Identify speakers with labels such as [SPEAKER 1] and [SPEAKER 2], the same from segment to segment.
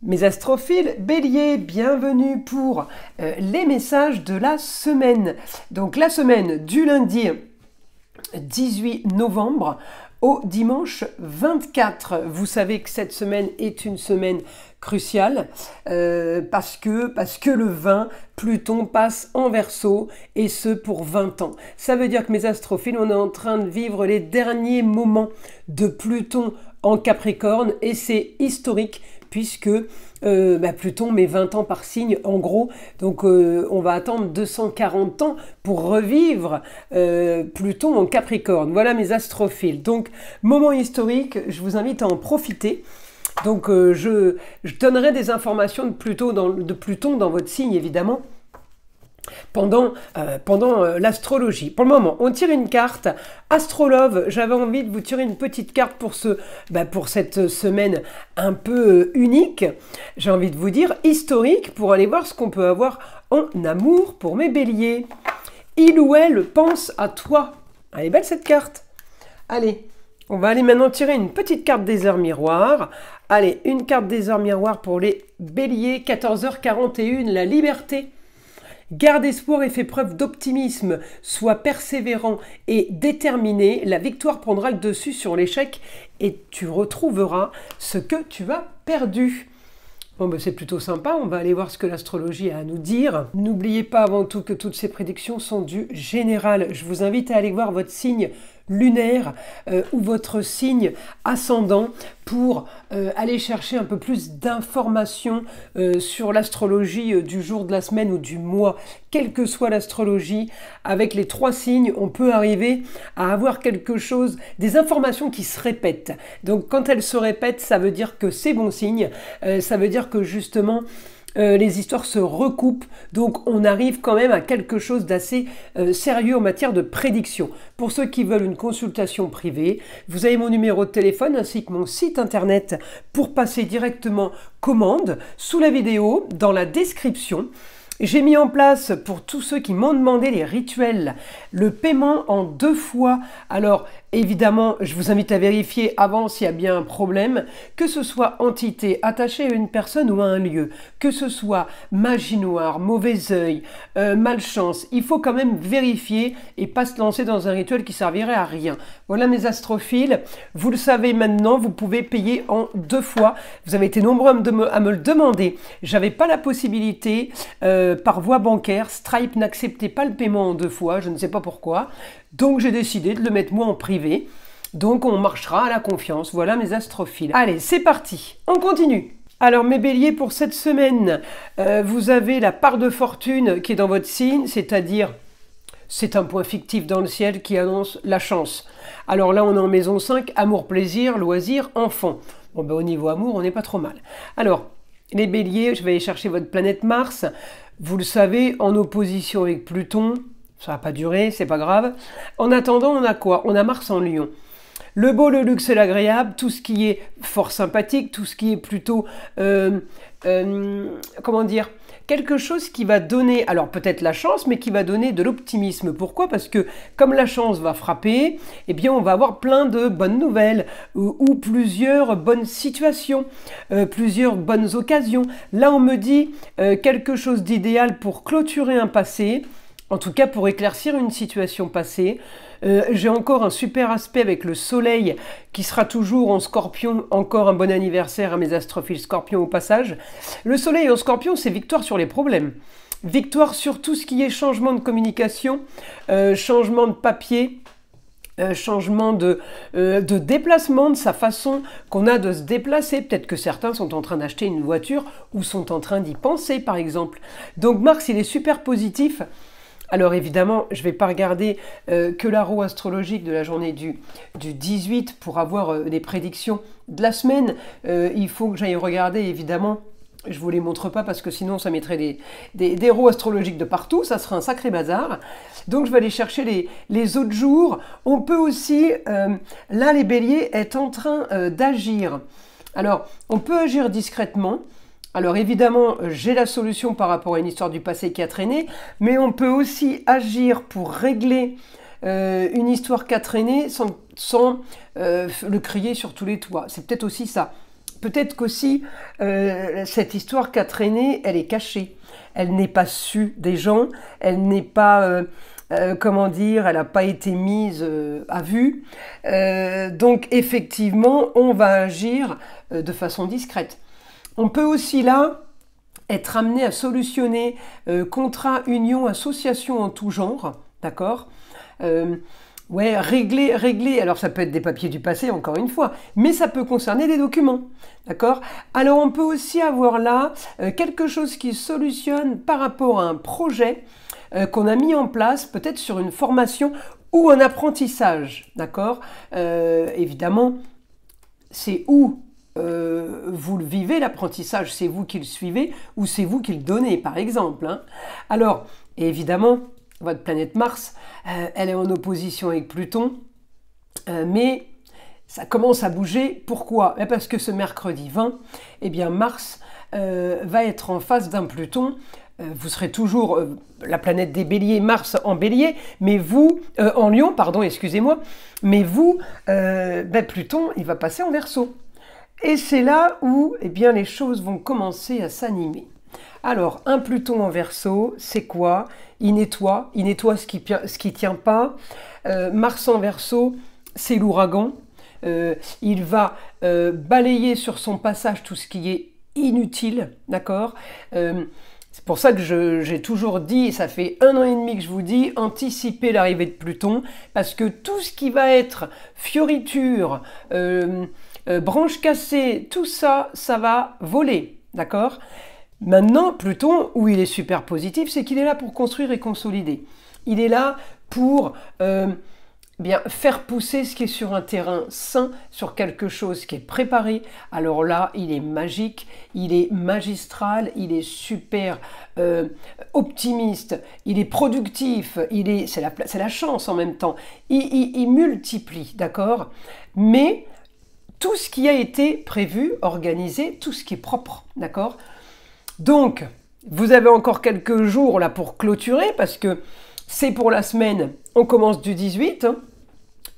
[SPEAKER 1] Mes astrophiles, Bélier, bienvenue pour les messages de la semaine. Donc la semaine du lundi 18 novembre au dimanche 24. Vous savez que cette semaine est une semaine cruciale parce que le 20, Pluton passe en Verseau et ce pour 20 ans. Ça veut dire que mes astrophiles, on est en train de vivre les derniers moments de Pluton en Capricorne et c'est historique puisque Pluton met 20 ans par signe en gros, donc on va attendre 240 ans pour revivre Pluton en Capricorne. Voilà mes astrophiles. Donc moment historique, je vous invite à en profiter. Donc je donnerai des informations de Pluton dans votre signe évidemment pendant l'astrologie. Pour le moment, on tire une carte. Astrolove, j'avais envie de vous tirer une petite carte pour cette semaine un peu unique. J'ai envie de vous dire historique pour aller voir ce qu'on peut avoir en amour pour mes béliers. Il ou elle pense à toi. Elle est belle cette carte. Allez, on va aller maintenant tirer une petite carte des heures miroirs. Allez, une carte des heures miroirs pour les béliers. 14h41, la liberté. Garde espoir et fais preuve d'optimisme, sois persévérant et déterminé, la victoire prendra le dessus sur l'échec et tu retrouveras ce que tu as perdu. Bon, c'est plutôt sympa, on va aller voir ce que l'astrologie a à nous dire. N'oubliez pas avant tout que toutes ces prédictions sont du général. Je vous invite à aller voir votre signe lunaire ou votre signe ascendant pour aller chercher un peu plus d'informations sur l'astrologie du jour de la semaine ou du mois. Quelle que soit l'astrologie, avec les 3 signes, on peut arriver à avoir quelque chose, des informations qui se répètent. Donc quand elles se répètent, ça veut dire que c'est bon signe, ça veut dire que justement les histoires se recoupent, donc on arrive quand même à quelque chose d'assez sérieux en matière de prédiction. Pour ceux qui veulent une consultation privée, vous avez mon numéro de téléphone ainsi que mon site internet pour passer directement commande sous la vidéo, dans la description. J'ai mis en place pour tous ceux qui m'ont demandé les rituels, le paiement en 2 fois. Alors évidemment, je vous invite à vérifier avant s'il y a bien un problème, que ce soit entité attachée à une personne ou à un lieu, que ce soit magie noire, mauvais œil, malchance. Il faut quand même vérifier et pas se lancer dans un rituel qui servirait à rien. Voilà mes astrophiles, vous le savez maintenant, vous pouvez payer en 2 fois. Vous avez été nombreux à me le demander. J'avais pas la possibilité par voie bancaire. Stripe n'acceptait pas le paiement en 2 fois, je ne sais pas pourquoi. Donc j'ai décidé de le mettre moi en privé. Donc on marchera à la confiance. Voilà mes astrophiles. Allez, c'est parti. On continue. Alors mes béliers, pour cette semaine, vous avez la part de fortune qui est dans votre signe, c'est-à-dire c'est un point fictif dans le ciel qui annonce la chance. Alors là, on est en maison 5, amour, plaisir, loisir, enfant. Bon, au niveau amour, on n'est pas trop mal. Alors, les béliers, je vais aller chercher votre planète Mars. Vous le savez, en opposition avec Pluton, ça va pas durer, c'est pas grave. En attendant, on a quoi? On a Mars en Lion. Le beau, le luxe et l'agréable, tout ce qui est fort sympathique, tout ce qui est plutôt, comment dire, quelque chose qui va donner, alors peut-être la chance, mais qui va donner de l'optimisme. Pourquoi? Parce que comme la chance va frapper, eh bien on va avoir plein de bonnes nouvelles ou plusieurs bonnes situations, plusieurs bonnes occasions. Là, on me dit quelque chose d'idéal pour clôturer un passé, en tout cas pour éclaircir une situation passée. J'ai encore un super aspect avec le soleil qui sera toujours en scorpion. Encore un bon anniversaire à mes astrophiles scorpions au passage. Le soleil en scorpion, c'est victoire sur les problèmes. Victoire sur tout ce qui est changement de communication, changement de papier, changement de déplacement, de sa façon qu'on a de se déplacer. Peut-être que certains sont en train d'acheter une voiture ou sont en train d'y penser par exemple. Donc Mars, il est super positif. Alors évidemment, je ne vais pas regarder que l'aro astrologique de la journée du 18 pour avoir des prédictions de la semaine. Il faut que j'aille regarder évidemment, je ne vous les montre pas parce que sinon ça mettrait des héros astrologiques de partout, ça serait un sacré bazar. Donc je vais aller chercher les autres jours. On peut aussi, là les béliers, être en train d'agir. Alors on peut agir discrètement. Alors évidemment, j'ai la solution par rapport à une histoire du passé qui a traîné, mais on peut aussi agir pour régler une histoire qui a traîné sans le crier sur tous les toits. C'est peut-être aussi ça. peut-être qu'aussi cette histoire qu'a traînée, elle est cachée. Elle n'est pas sue des gens, elle n'est pas, comment dire, elle n'a pas été mise à vue. Donc effectivement, on va agir de façon discrète. On peut aussi là être amené à solutionner contrat, union, association en tout genre, d'accord, ouais, régler, alors ça peut être des papiers du passé, encore une fois, mais ça peut concerner des documents, d'accord? Alors on peut aussi avoir là quelque chose qui solutionne par rapport à un projet qu'on a mis en place, peut-être sur une formation ou un apprentissage, d'accord? Évidemment, c'est où vous le vivez, l'apprentissage, c'est vous qui le suivez ou c'est vous qui le donnez, par exemple, hein. Alors, évidemment, votre planète Mars, elle est en opposition avec Pluton, mais ça commence à bouger. Pourquoi? Parce que ce mercredi 20, eh bien Mars va être en face d'un Pluton. Vous serez toujours la planète des Béliers, Mars en Bélier, mais vous, en Lion, pardon, excusez-moi, mais vous, Pluton, il va passer en Verseau. Et c'est là où eh bien, les choses vont commencer à s'animer. Alors, un Pluton en Verseau, c'est quoi? Il nettoie ce qui tient pas. Mars en Verseau, c'est l'ouragan. Il va balayer sur son passage tout ce qui est inutile, d'accord? C'est pour ça que j'ai toujours dit, et ça fait 1 an et demi que je vous dis, anticipez l'arrivée de Pluton, parce que tout ce qui va être fioriture, branches cassées, tout ça, ça va voler, d'accord? Maintenant, Pluton, où il est super positif, c'est qu'il est là pour construire et consolider. Il est là pour bien faire pousser ce qui est sur un terrain sain, sur quelque chose qui est préparé. Alors là, il est magique, il est magistral, il est super optimiste, il est productif, c'est la chance en même temps. Il multiplie, d'accord? Mais tout ce qui a été prévu, organisé, tout ce qui est propre, d'accord? Donc, vous avez encore quelques jours là pour clôturer, parce que c'est pour la semaine, on commence du 18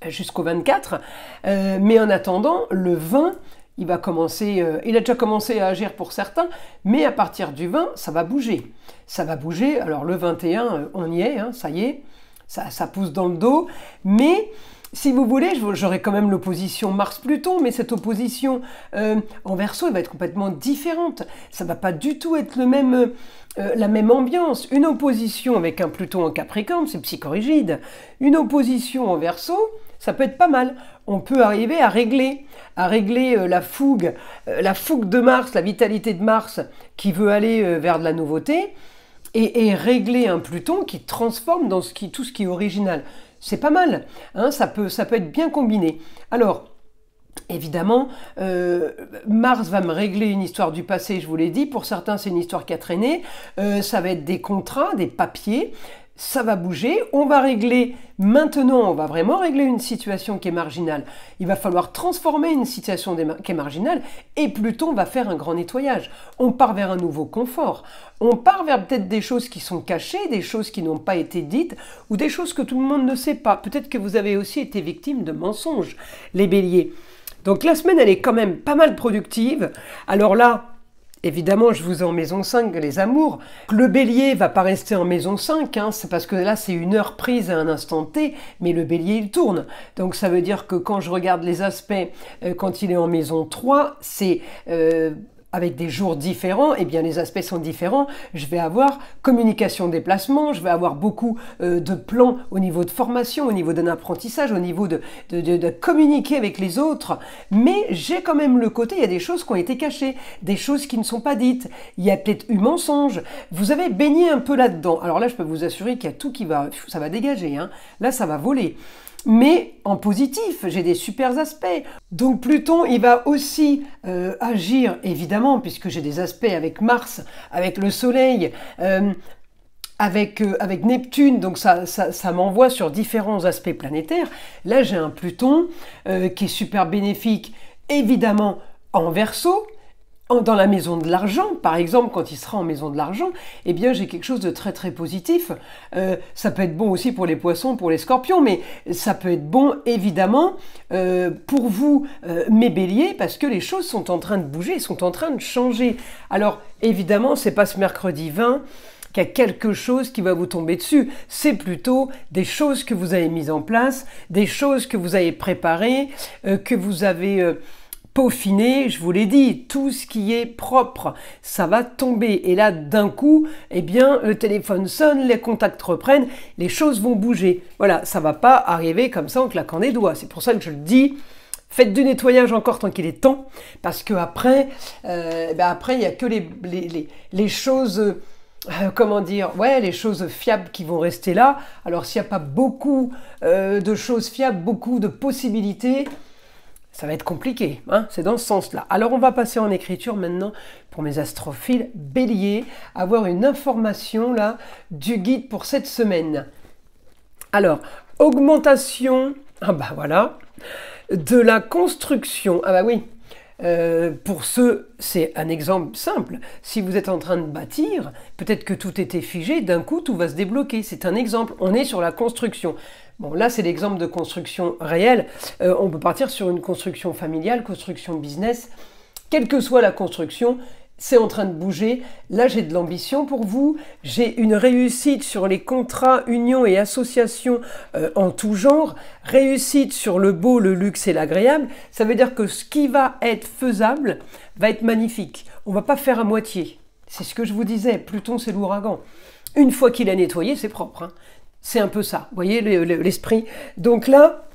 [SPEAKER 1] jusqu'au 24, mais en attendant, le 20, il va commencer, il a déjà commencé à agir pour certains, mais à partir du 20, ça va bouger. Ça va bouger, alors le 21, on y est, hein, ça y est, ça pousse dans le dos, mais si vous voulez, j'aurai quand même l'opposition Mars-Pluton, mais cette opposition en Verseau, elle va être complètement différente. Ça ne va pas du tout être la même ambiance. Une opposition avec un Pluton en Capricorne, c'est psychorigide. Une opposition en Verseau, ça peut être pas mal. On peut arriver à régler la fougue de Mars, la vitalité de Mars qui veut aller vers de la nouveauté, et régler un Pluton qui transforme dans tout ce qui est original. C'est pas mal, hein, ça peut être bien combiné. Alors, évidemment, Mars va me régler une histoire du passé, je vous l'ai dit. Pour certains, c'est une histoire qui a traîné. Ça va être des contrats, des papiers. Ça va bouger. On va régler, maintenant, on va vraiment régler une situation qui est marginale. Il va falloir transformer une situation qui est marginale et Pluton va faire un grand nettoyage. On part vers un nouveau confort. On part vers peut-être des choses qui sont cachées, des choses qui n'ont pas été dites ou des choses que tout le monde ne sait pas. Peut-être que vous avez aussi été victime de mensonges, les béliers. Donc la semaine, elle est quand même pas mal productive. Alors là, évidemment, je vous ai en maison 5, les amours. Le bélier va pas rester en maison 5, hein, c'est parce que là, c'est une heure prise à un instant T, mais le bélier, il tourne. Donc ça veut dire que quand je regarde les aspects, quand il est en maison 3, c'est avec des jours différents, eh bien les aspects sont différents. Je vais avoir communication, déplacement, je vais avoir beaucoup de plans au niveau de formation, au niveau d'un apprentissage, au niveau de communiquer avec les autres. Mais j'ai quand même le côté, il y a des choses qui ont été cachées, des choses qui ne sont pas dites. Il y a peut-être eu mensonge. Vous avez baigné un peu là-dedans. Alors là, je peux vous assurer qu'il y a tout qui va, ça va dégager, hein. Là, ça va voler. Mais en positif, j'ai des super aspects. Donc Pluton, il va aussi agir, évidemment, puisque j'ai des aspects avec Mars, avec le Soleil, avec Neptune, donc ça m'envoie sur différents aspects planétaires. Là, j'ai un Pluton qui est super bénéfique, évidemment, en Verseau. dans la maison de l'argent, par exemple, quand il sera en maison de l'argent, eh bien j'ai quelque chose de très très positif. Ça peut être bon aussi pour les poissons, pour les scorpions, mais ça peut être bon évidemment pour vous, mes béliers, parce que les choses sont en train de bouger, sont en train de changer. Alors évidemment, c'est pas ce mercredi 20 qu'il y a quelque chose qui va vous tomber dessus. C'est plutôt des choses que vous avez mises en place, des choses que vous avez préparées, que vous avez peaufiner, je vous l'ai dit, tout ce qui est propre, ça va tomber. Et là, d'un coup, eh bien, le téléphone sonne, les contacts reprennent, les choses vont bouger. Voilà, ça va pas arriver comme ça en claquant des doigts. C'est pour ça que je le dis. Faites du nettoyage encore tant qu'il est temps, parce que après, après, il y a que les choses. Comment dire, ouais, les choses fiables qui vont rester là. Alors, s'il n'y a pas beaucoup de choses fiables, beaucoup de possibilités, ça va être compliqué, hein, c'est dans ce sens-là. Alors on va passer en écriture maintenant pour mes astrophiles béliers, avoir une information là du guide pour cette semaine. Alors, augmentation, ah bah voilà, de la construction, ah bah oui, pour ceux, c'est un exemple simple. Si vous êtes en train de bâtir, peut-être que tout était figé, d'un coup tout va se débloquer. C'est un exemple, on est sur la construction. Bon, là, c'est l'exemple de construction réelle. On peut partir sur une construction familiale, construction business. Quelle que soit la construction, c'est en train de bouger. Là, j'ai de l'ambition pour vous. J'ai une réussite sur les contrats, unions et associations en tout genre. Réussite sur le beau, le luxe et l'agréable. Ça veut dire que ce qui va être faisable va être magnifique. On ne va pas faire à moitié. C'est ce que je vous disais. Pluton, c'est l'ouragan. Une fois qu'il est nettoyé, c'est propre, hein. C'est un peu ça, vous voyez l'esprit. Donc là,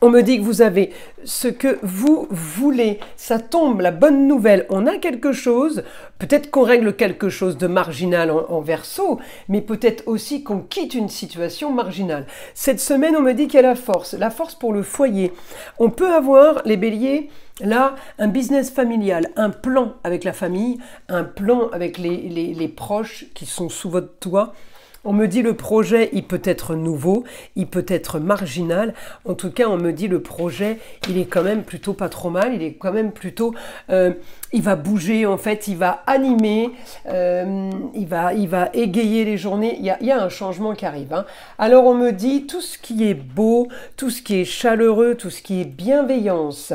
[SPEAKER 1] on me dit que vous avez ce que vous voulez. Ça tombe, la bonne nouvelle. On a quelque chose, peut-être qu'on règle quelque chose de marginal en Verseau, mais peut-être aussi qu'on quitte une situation marginale. Cette semaine, on me dit qu'il y a la force pour le foyer. On peut avoir, les béliers, là, un business familial, un plan avec la famille, un plan avec les proches qui sont sous votre toit. On me dit le projet, il peut être nouveau, il peut être marginal. En tout cas, on me dit le projet, il est quand même plutôt pas trop mal. Il est quand même plutôt... il va bouger, en fait, il va animer, il va égayer les journées. Il y a un changement qui arrive, hein. Alors, on me dit tout ce qui est beau, tout ce qui est chaleureux, tout ce qui est bienveillance.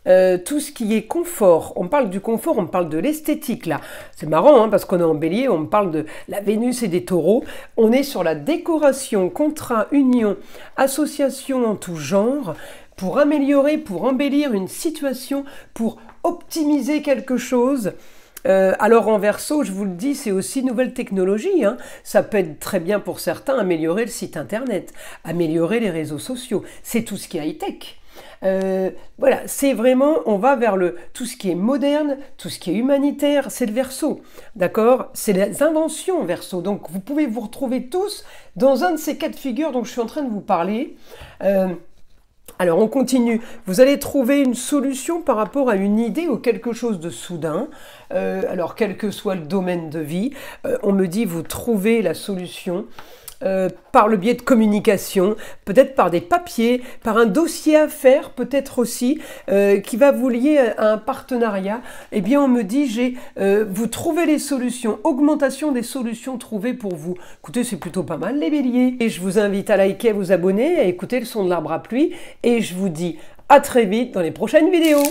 [SPEAKER 1] Tout ce qui est confort, on parle du confort, on parle de l'esthétique là. C'est marrant hein, parce qu'on est en bélier, on parle de la Vénus et des taureaux. On est sur la décoration, contrat, union, association en tout genre, pour améliorer, pour embellir une situation, pour optimiser quelque chose. Alors en Verseau, je vous le dis, c'est aussi nouvelle technologie, hein. Ça peut être très bien pour certains améliorer le site internet, améliorer les réseaux sociaux. C'est tout ce qui est high-tech. Voilà, c'est vraiment, on va vers tout ce qui est moderne, tout ce qui est humanitaire, c'est le Verseau, d'accord? C'est les inventions Verseau, donc vous pouvez vous retrouver tous dans un de ces cas de figure dont je suis en train de vous parler. Alors on continue, vous allez trouver une solution par rapport à une idée ou quelque chose de soudain, alors quel que soit le domaine de vie, on me dit vous trouvez la solution. Par le biais de communication, peut-être par des papiers, par un dossier à faire, peut-être aussi, qui va vous lier à un partenariat. Eh bien, on me dit, vous trouvez les solutions, augmentation des solutions trouvées pour vous. Écoutez, c'est plutôt pas mal, les béliers. Et je vous invite à liker, à vous abonner, à écouter le son de l'arbre à pluie. Et je vous dis à très vite dans les prochaines vidéos.